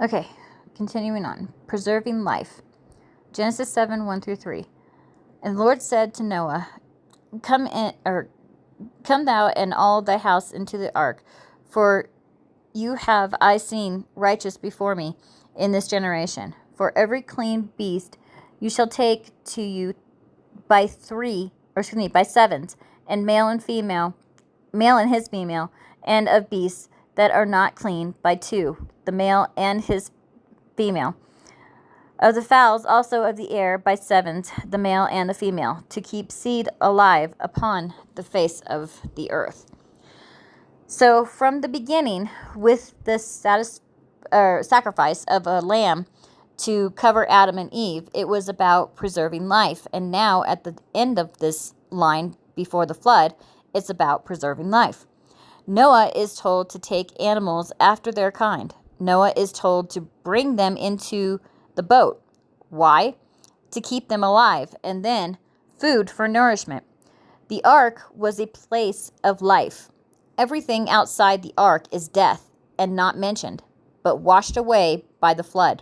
Okay, continuing on. Preserving life. Genesis 7, 1 through 3. And the Lord said to Noah, Come thou and all thy house into the ark, for you have I seen righteous before me in this generation. For every clean beast you shall take to you by sevens, and male and his female, and of beasts that are not clean by two, the male and his female. Of the fowls also of the air by sevens, the male and the female, to keep seed alive upon the face of the earth. So from the beginning, with the sacrifice of a lamb to cover Adam and Eve, it was about preserving life. And now at the end of this line before the flood, it's about preserving life. Noah is told to take animals after their kind. Noah is told to bring them into the boat. Why? To keep them alive, and then food for nourishment. The ark was a place of life. Everything outside the ark is death and not mentioned, but washed away by the flood.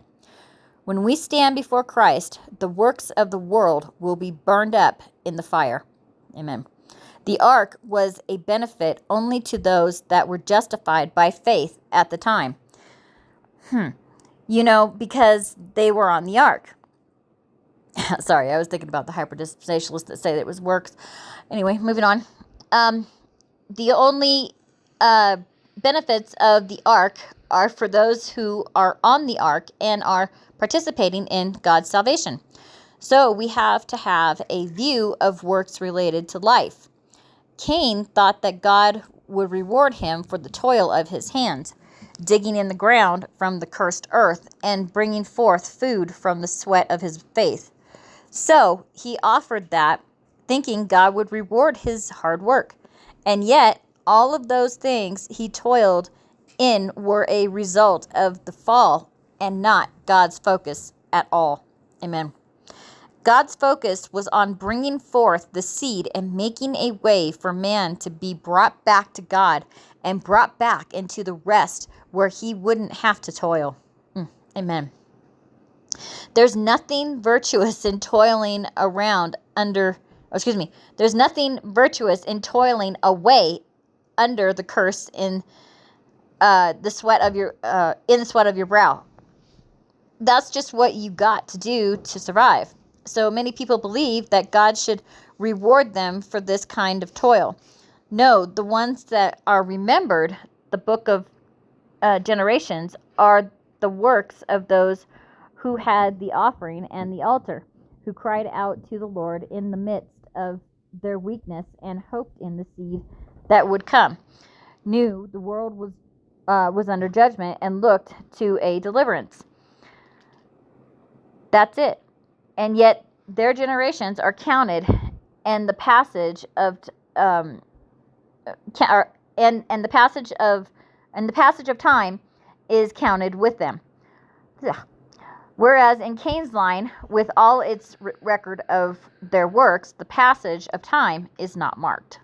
When we stand before Christ, the works of the world will be burned up in the fire. Amen. The ark was a benefit only to those that were justified by faith at the time. Because they were on the ark. Sorry, I was thinking about the hyper-dispensationalists that say that it was works. Anyway, moving on. The only benefits of the ark are for those who are on the ark and are participating in God's salvation. So we have to have a view of works related to life. Cain thought that God would reward him for the toil of his hands, digging in the ground from the cursed earth and bringing forth food from the sweat of his faith. So he offered that, thinking God would reward his hard work. And yet, all of those things he toiled in were a result of the fall and not God's focus at all. Amen. God's focus was on bringing forth the seed and making a way for man to be brought back to God and brought back into the rest where he wouldn't have to toil. Amen. There's nothing virtuous in toiling there's nothing virtuous in toiling away under the curse in the sweat of your brow. That's just what you got to do to survive. So many people believe that God should reward them for this kind of toil. No, the ones that are remembered, the book of generations, are the works of those who had the offering and the altar, who cried out to the Lord in the midst of their weakness and hoped in the seed that would come, knew the world was under judgment and looked to a deliverance. That's it. And yet their generations are counted, and the passage of time is counted with them. Whereas in Cain's line, with all its record of their works, the passage of time is not marked.